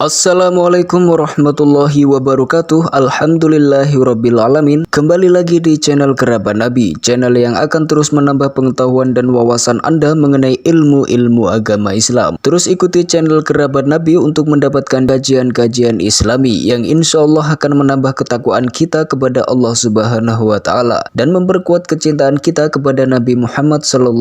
Assalamualaikum warahmatullahi wabarakatuh. Alhamdulillahirrabbilalamin. Kembali lagi di channel Kerabat Nabi, channel yang akan terus menambah pengetahuan dan wawasan Anda mengenai ilmu-ilmu agama Islam. Terus ikuti channel Kerabat Nabi untuk mendapatkan kajian-kajian Islami yang insya Allah akan menambah ketakwaan kita kepada Allah Subhanahu wa Ta'ala dan memperkuat kecintaan kita kepada Nabi Muhammad SAW.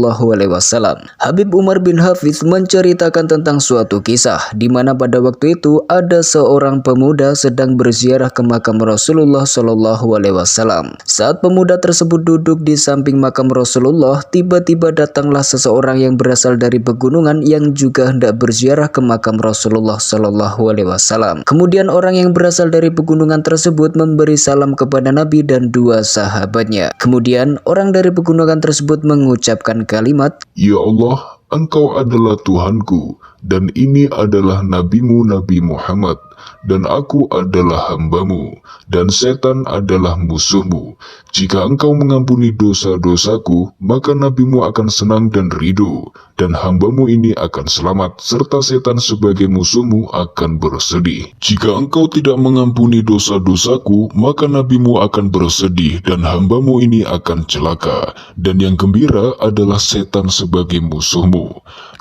Habib Umar bin Hafiz menceritakan tentang suatu kisah di mana pada waktu itu ada seorang pemuda sedang berziarah ke makam Rasulullah SAW. Saat pemuda tersebut duduk di samping makam Rasulullah, tiba-tiba datanglah seseorang yang berasal dari pegunungan yang juga hendak berziarah ke makam Rasulullah SAW. Kemudian orang yang berasal dari pegunungan tersebut memberi salam kepada Nabi dan dua sahabatnya. Kemudian orang dari pegunungan tersebut mengucapkan kalimat, "Ya Allah, Engkau adalah Tuhanku, dan ini adalah nabimu Nabi Muhammad, dan aku adalah hambamu, dan setan adalah musuhmu. Jika engkau mengampuni dosa-dosaku, maka nabimu akan senang dan ridho, dan hambamu ini akan selamat, serta setan sebagai musuhmu akan bersedih. Jika engkau tidak mengampuni dosa-dosaku, maka nabimu akan bersedih, dan hambamu ini akan celaka, dan yang gembira adalah setan sebagai musuhmu.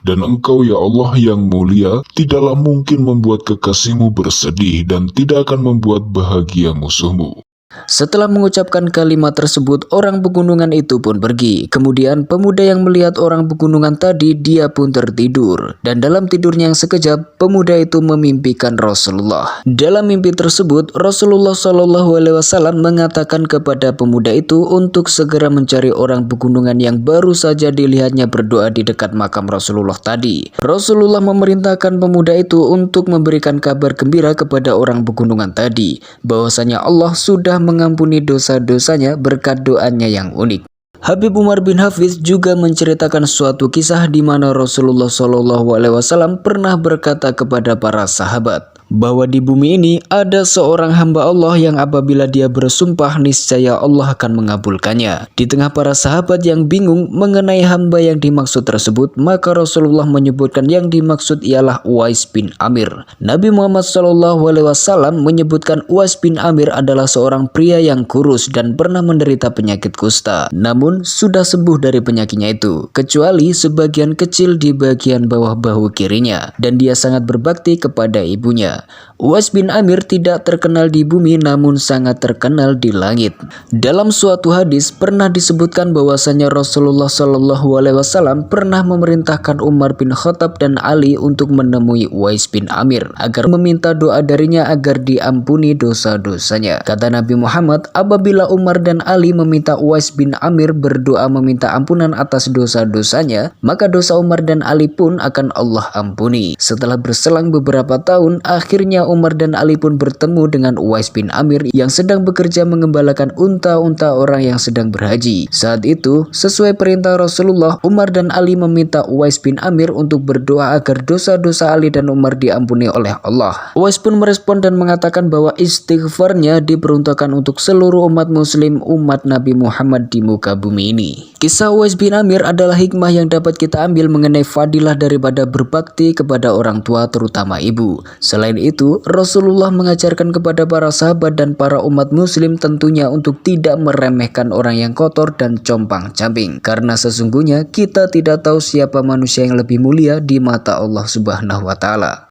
Dan engkau ya Allah yang mulia, tidaklah mungkin membuat kekasihmu bersedih dan tidak akan membuat bahagia musuhmu." Setelah mengucapkan kalimat tersebut, orang pegunungan itu pun pergi. Kemudian pemuda yang melihat orang pegunungan tadi, dia pun tertidur. Dan dalam tidurnya yang sekejap, pemuda itu memimpikan Rasulullah. Dalam mimpi tersebut, Rasulullah SAW mengatakan kepada pemuda itu untuk segera mencari orang pegunungan yang baru saja dilihatnya berdoa di dekat makam Rasulullah tadi. Rasulullah memerintahkan pemuda itu untuk memberikan kabar gembira kepada orang pegunungan tadi, bahwasanya Allah sudah mengampuni dosa-dosanya berkat doanya yang unik. Habib Umar bin Hafiz juga menceritakan suatu kisah di mana Rasulullah SAW pernah berkata kepada para sahabat bahwa di bumi ini ada seorang hamba Allah yang apabila dia bersumpah niscaya Allah akan mengabulkannya. Di tengah para sahabat yang bingung mengenai hamba yang dimaksud tersebut, maka Rasulullah menyebutkan yang dimaksud ialah Uwais bin Amir. Nabi Muhammad SAW menyebutkan Uwais bin Amir adalah seorang pria yang kurus dan pernah menderita penyakit kusta. Namun sudah sembuh dari penyakitnya itu, kecuali sebagian kecil di bagian bawah bahu kirinya, dan dia sangat berbakti kepada ibunya. Uwais bin Amir tidak terkenal di bumi namun sangat terkenal di langit. Dalam suatu hadis pernah disebutkan bahwasanya Rasulullah SAW pernah memerintahkan Umar bin Khattab dan Ali untuk menemui Uwais bin Amir agar meminta doa darinya agar diampuni dosa-dosanya. Kata Nabi Muhammad, apabila Umar dan Ali meminta Uwais bin Amir berdoa meminta ampunan atas dosa-dosanya, maka dosa Umar dan Ali pun akan Allah ampuni. Setelah berselang beberapa tahun, akhirnya Umar dan Ali pun bertemu dengan Uwais bin Amir yang sedang bekerja mengembalakan unta-unta orang yang sedang berhaji. Saat itu, sesuai perintah Rasulullah, Umar dan Ali meminta Uwais bin Amir untuk berdoa agar dosa-dosa Ali dan Umar diampuni oleh Allah. Uwais pun merespon dan mengatakan bahwa istighfarnya diperuntukkan untuk seluruh umat muslim, umat Nabi Muhammad di muka bumi ini. Kisah Uwais bin Amir adalah hikmah yang dapat kita ambil mengenai fadilah daripada berbakti kepada orang tua terutama ibu. Selain itu, Rasulullah mengajarkan kepada para sahabat dan para umat muslim tentunya untuk tidak meremehkan orang yang kotor dan compang-camping, karena sesungguhnya kita tidak tahu siapa manusia yang lebih mulia di mata Allah Subhanahu wa Ta'ala.